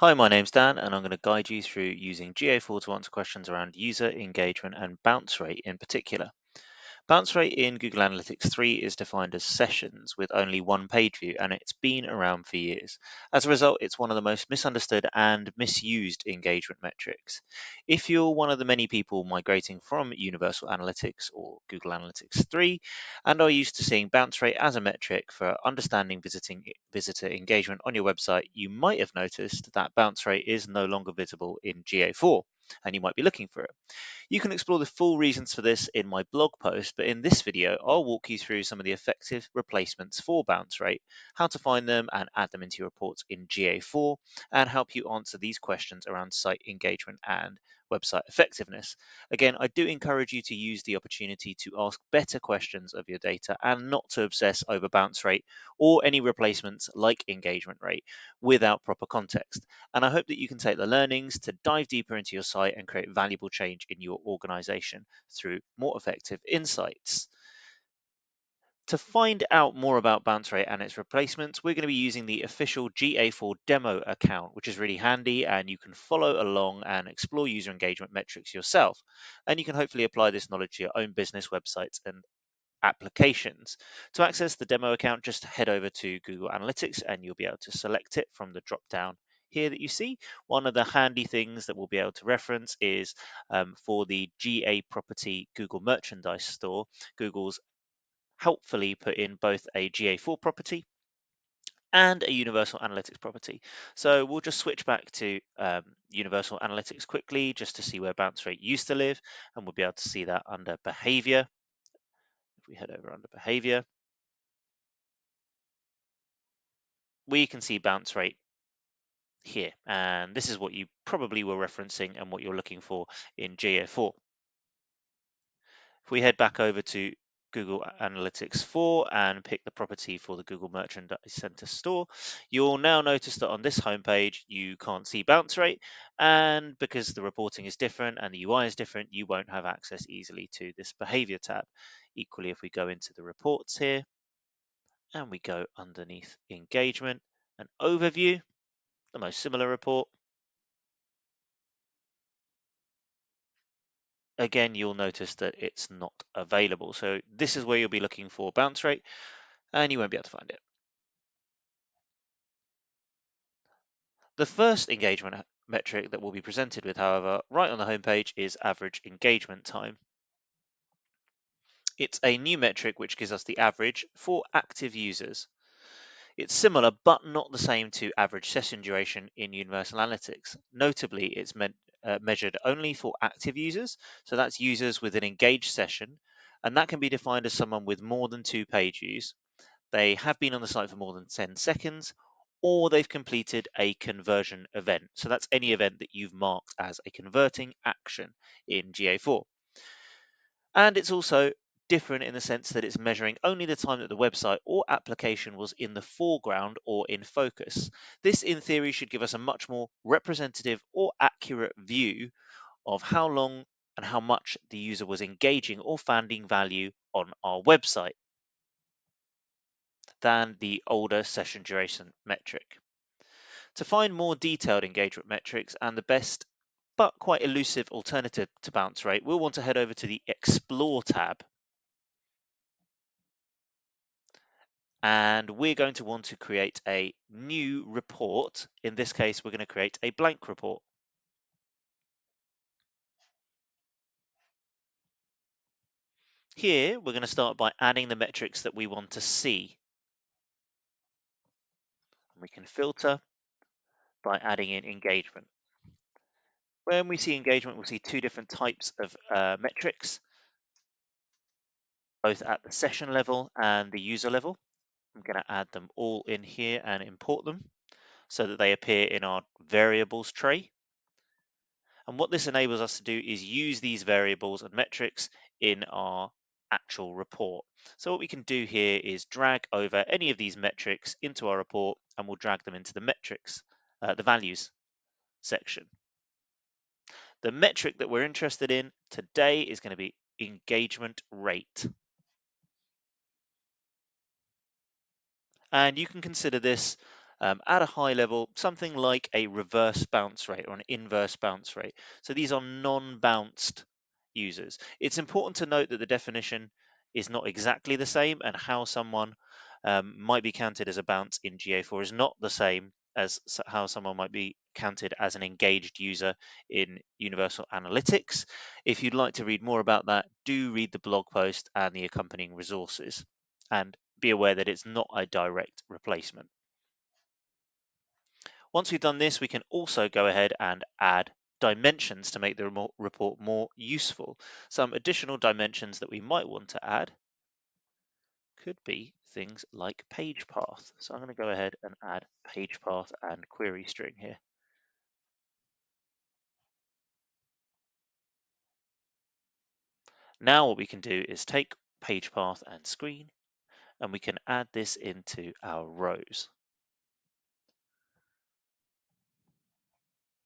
Hi, my name's Dan, and I'm going to guide you through using GA4 to answer questions around user engagement and bounce rate in particular. Bounce rate in Google Analytics 3 is defined as sessions with only one page view, and it's been around for years. As a result, it's one of the most misunderstood and misused engagement metrics. If you're one of the many people migrating from Universal Analytics or Google Analytics 3 and are used to seeing bounce rate as a metric for understanding visitor engagement on your website, you might have noticed that bounce rate is no longer visible in GA4, and you might be looking for it. You can explore the full reasons for this in my blog post, but in this video, I'll walk you through some of the effective replacements for bounce rate, how to find them and add them into your reports in GA4, and help you answer these questions around site engagement and website effectiveness. Again, I do encourage you to use the opportunity to ask better questions of your data and not to obsess over bounce rate or any replacements like engagement rate without proper context. And I hope that you can take the learnings to dive deeper into your site and create valuable change in your organization through more effective insights. To find out more about bounce rate and its replacements, we're going to be using the official GA4 demo account, which is really handy, and you can follow along and explore user engagement metrics yourself. And you can hopefully apply this knowledge to your own business websites and applications. To access the demo account, just head over to Google Analytics and you'll be able to select it from the drop down here that you see. One of the handy things that we'll be able to reference is for the GA property Google merchandise store. Google's helpfully put in both a GA4 property and a Universal Analytics property. So we'll just switch back to Universal Analytics quickly just to see where bounce rate used to live, and we'll be able to see that under behavior. If we head over under behavior, we can see bounce rate here, and this is what you probably were referencing and what you're looking for in GA4. If we head back over to Google Analytics 4 and pick the property for the Google Merchandise Center store, you'll now notice that on this homepage you can't see bounce rate, and because the reporting is different and the UI is different, you won't have access easily to this behavior tab. Equally, if we go into the reports here and we go underneath engagement and overview, the most similar report, again, you'll notice that it's not available. So this is where you'll be looking for bounce rate, and you won't be able to find it. The first engagement metric that we'll be presented with, however, right on the homepage is average engagement time. It's a new metric which gives us the average for active users. It's similar but not the same to average session duration in Universal Analytics. Notably, it's measured only for active users, so that's users with an engaged session, and that can be defined as someone with more than 2 page views. They have been on the site for more than 10 seconds, or they've completed a conversion event. So that's any event that you've marked as a converting action in GA4. And it's also different in the sense that it's measuring only the time that the website or application was in the foreground or in focus. This, in theory, should give us a much more representative or accurate view of how long and how much the user was engaging or finding value on our website than the older session duration metric. To find more detailed engagement metrics and the best but quite elusive alternative to bounce rate, we'll want to head over to the Explore tab, and we're going to want to create a new report. In this case, we're going to create a blank report. Here, we're going to start by adding the metrics that we want to see. We can filter by adding in engagement. When we see engagement, we'll see two different types of metrics, both at the session level and the user level. I'm going to add them all in here and import them so that they appear in our variables tray. And what this enables us to do is use these variables and metrics in our actual report. So what we can do here is drag over any of these metrics into our report, and we'll drag them into the metrics, the values section. The metric that we're interested in today is going to be engagement rate. And you can consider this at a high level, something like a reverse bounce rate or an inverse bounce rate. So these are non-bounced users. It's important to note that the definition is not exactly the same, and how someone might be counted as a bounce in GA4 is not the same as how someone might be counted as an engaged user in Universal Analytics. If you'd like to read more about that, do read the blog post and the accompanying resources, and be aware that it's not a direct replacement. Once we've done this, we can also go ahead and add dimensions to make the report more useful. Some additional dimensions that we might want to add could be things like page path. So I'm going to go ahead and add page path and query string here. Now what we can do is take page path and screen, and we can add this into our rows.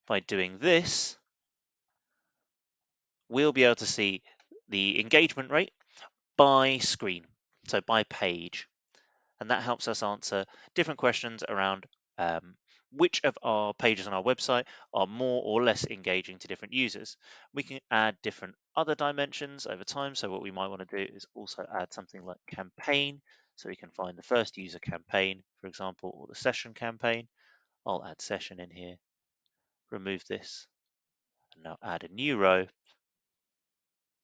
By doing this, we'll be able to see the engagement rate by screen, so by page. And that helps us answer different questions around which of our pages on our website are more or less engaging to different users. We can add different other dimensions over time. So what we might want to do is also add something like campaign. So we can find the first user campaign, for example, or the session campaign. I'll add session in here, remove this, and now add a new row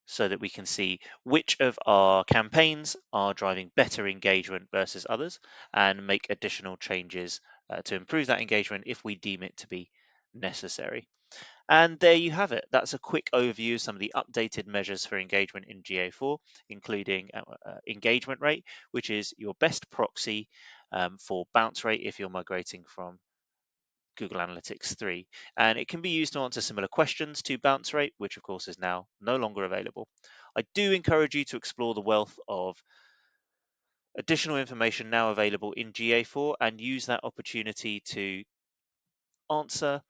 so that we can see which of our campaigns are driving better engagement versus others, and make additional changes to improve that engagement if we deem it to be necessary. And there you have it. That's a quick overview of some of the updated measures for engagement in GA4, including engagement rate, which is your best proxy for bounce rate if you're migrating from Google Analytics 3, and it can be used to answer similar questions to bounce rate, which of course is now no longer available. I do encourage you to explore the wealth of additional information now available in GA4 and use that opportunity to answer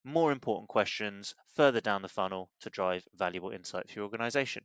more important questions further down the funnel to drive valuable insight for your organization.